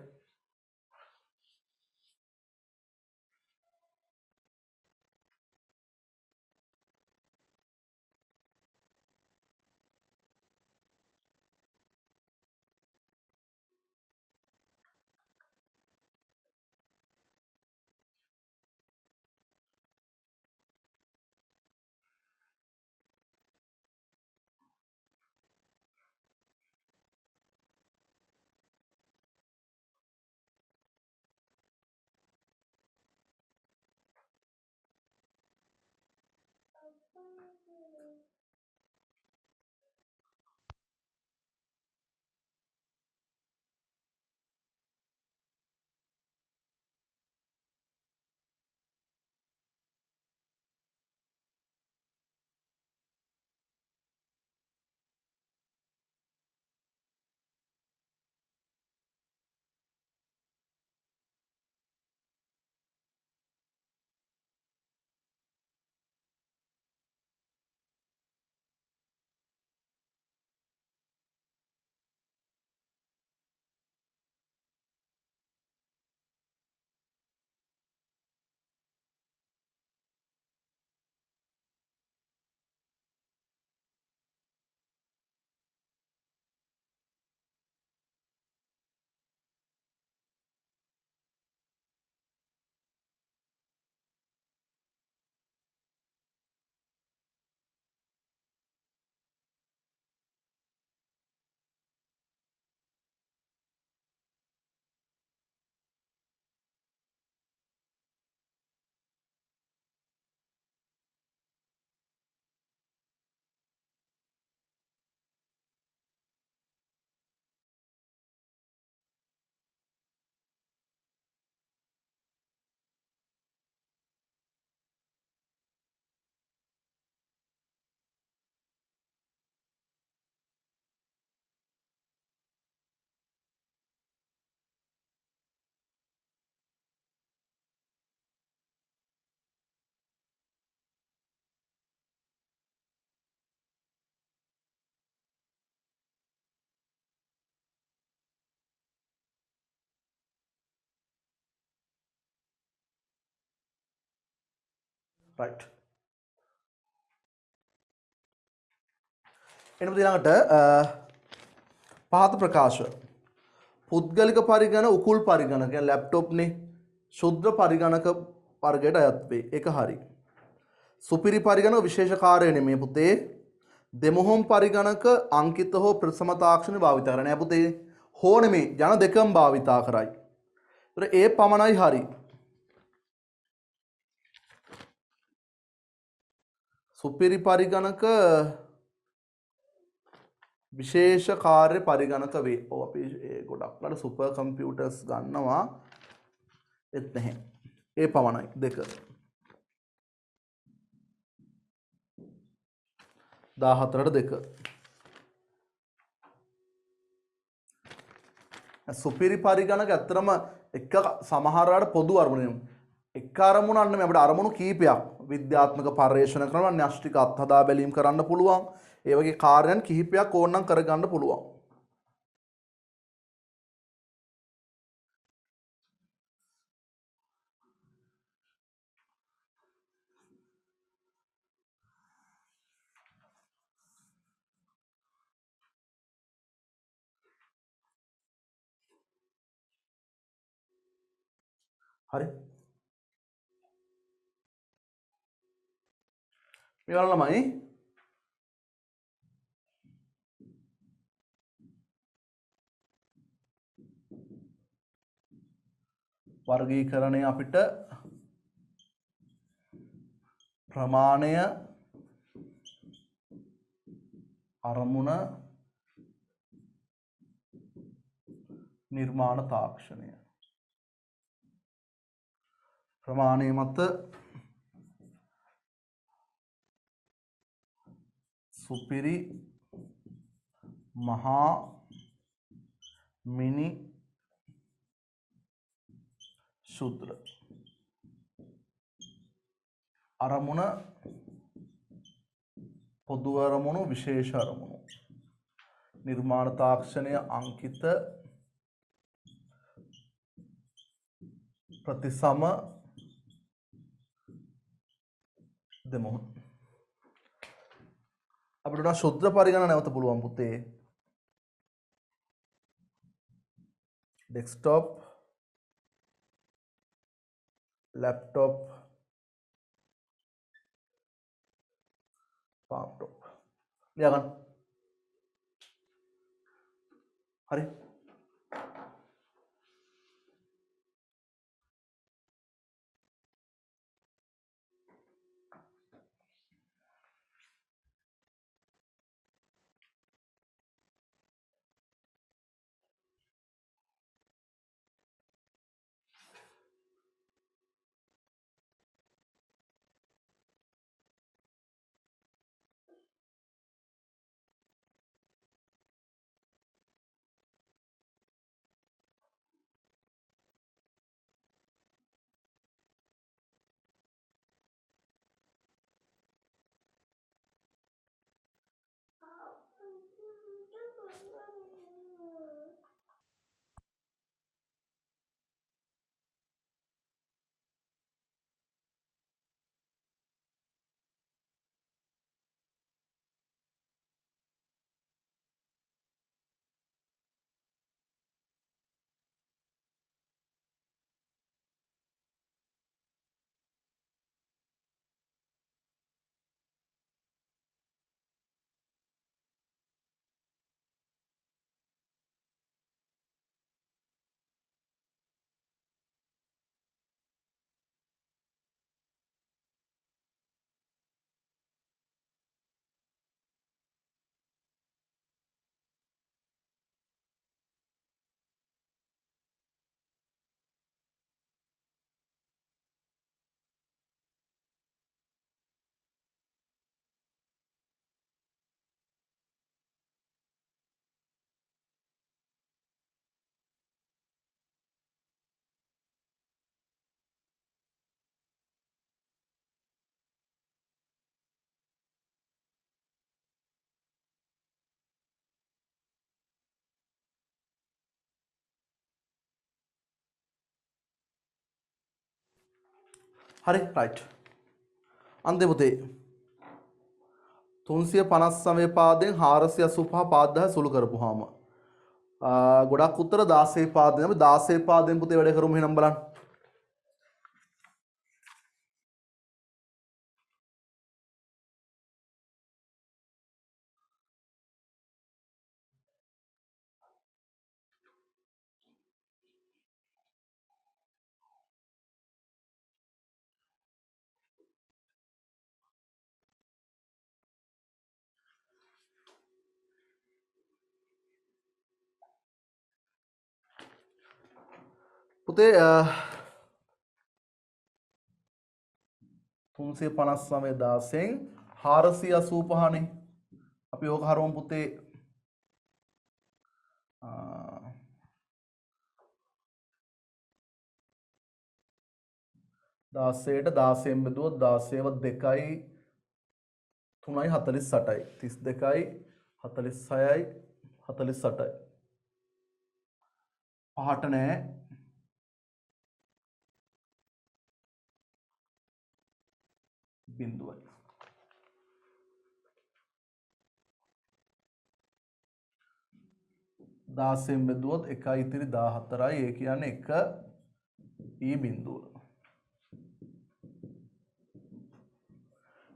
රයිට්. එනමුත් ඊළඟට පහත ප්‍රකාශ පුද්ගලික පරිගණ උකුල් පරිගණ කියන්නේ ලැප්ටොප්නේ ශුද්‍ර පරිගණක වර්ගයට අයත් වේ. ඒක හරි. සුපිරි පරිගණක විශේෂ කාර්යය නෙමේ පුතේ. දෙමුහුම් පරිගණක අංකිත හෝ ප්‍රසම තාක්ෂණ භාවිත කරන්නේ පුතේ. හෝ නෙමේ යන දෙකම භාවිතා කරයි. ඒතර ඒ පමණයි හරි. සුපිරි පරිගණක විශේෂ කාර්ය පරිගණක වේ. ඔව් අපි ගොඩක්ලට සුපර් කම්පියුටර්ස් ගන්නවා. එත් නැහැ. ඒ පමණයි දෙක. 14ට 2. සුපිරි පරිගණක ඇත්තටම එක සමහරවට පොදු අරමුණු එක අරමුණක් නෙමෙයි අපිට අරමුණු කීපයක් විද්‍යාත්මක පර්යේෂණ කරනවා න්‍යෂ්ටික අත්හදා බැලීම් කරන්න පුළුවන්. ඒ වගේ කාර්යයන් කිහිපයක් ඕනනම් කරගන්න පුළුවන්. හරි. මේ වල ළමයි වර්ගීකරණය අපිට ප්‍රමාණය අරමුණ නිර්මාණ තාක්ෂණය ප්‍රමාණය මත සුපිරි මහා මිනි ශුද්‍ර අරමුණ පොදු අරමුණු විශේෂ අරමුණු නිර්මාණ තාක්ෂණය අංකිත ප්‍රතිසම දෙමුහුන් අපිට උනා ශුද්‍ර පරිගණන නැවත පුළුවන් පුතේ. ඩෙස්ක්ටොප් ලැප්ටොප් ලාප්ටොප් ලියා ගන්න. හරි. හරි රයිට්. අන්තිම පුතේ 359 පාදයෙන් 485 පාද 10 සුළු කරපුවාම ගොඩක් උත්තර 16 පාදයෙන් අපි 16 පාදයෙන් පුතේ වැඩ කරමු එහෙනම් බලන්න. පුතේ 359 16න් 485 නේ. අපි ඕක හරවමු පුතේ 16ට 16න් බෙදුවොත් 16ව 2යි 3යි 48යි 32යි 46යි 48යි පහට නෑ බිඳුවයි. දාසයෙන් බෙදුවොත් 1යි ඉතිරි 14යි ඒ කියන්නේ 1 ඊ බිඳුව.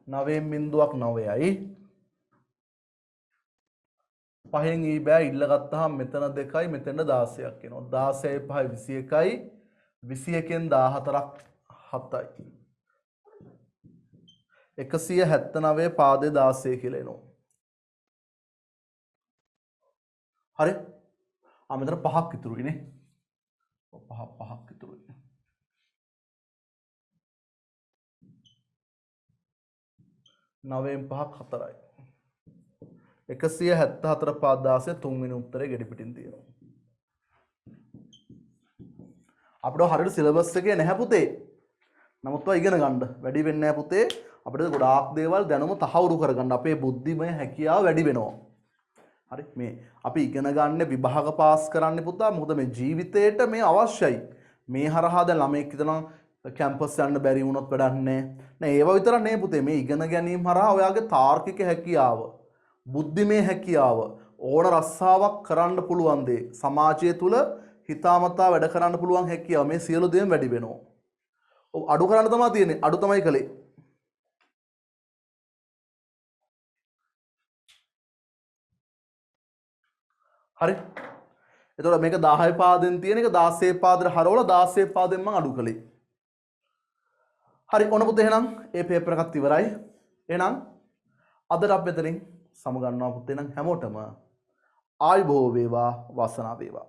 9න් බිඳුවක් 9යි. 5න් ඊ බෑ ඉල්ල ගත්තාම මෙතන 2යි මෙතන 16ක් එනවා. 16යි 5යි 21යි 21න් 14ක් 7යි. 179 පාදේ 16 කියලා එනවා. හරි? මෙතන 5ක් ඉතුරුයි නේ. 5ක් ඉතුරුයි. 9න් 5ක් 4යි. 174 පාද 16 තුන්වෙනි උත්තරේ ගෙඩි පිටින් තියෙනවා. අපිට හරියට සිලබස් එකේ නැහැ පුතේ. නමුත් ඔය ඉගෙන ගන්න. වැඩි වෙන්නේ නැහැ පුතේ. අපිට ගොඩාක් දේවල් දැනුම තහවුරු කරගන්න අපේ බුද්ධිමය හැකියාව වැඩි වෙනවා. හරි මේ අපි ඉගෙන ගන්න විභාග පාස් කරන්න පුතා මොකද මේ ජීවිතේට මේ අවශ්‍යයි. මේ හරහා දැන් ළමෙක් හිතනවා කැම්පස් යන්න බැරි වුණොත් වැඩක් නැහැ. නෑ ඒව විතර නේ පුතේ මේ ඉගෙන ගැනීම හරහා ඔයාගේ තාර්කික හැකියාව, බුද්ධිමය හැකියාව, ඕන රස්සාවක් කරන්න පුළුවන් දේ, සමාජය තුල හිතාමතා වැඩ කරන්න පුළුවන් හැකියාව මේ සියලු දේම වැඩි වෙනවා. ඔව් අඩු කරන්න තමයි තියෙන්නේ. අඩු තමයි කලේ. හරි. එතකොට මේක 10 පාදෙන් තියෙන එක 16 පාදෙට හරවලා 16 පාදෙන් මම අඩු කළේ. හරි ඔන්න පුතේ එහෙනම් මේ පේපර් එකත් ඉවරයි. එහෙනම් අදට අපි මෙතනින් සමගන්නවා පුතේ. එහෙනම් හැමෝටම ආයුබෝව වේවා වාසනාව වේවා.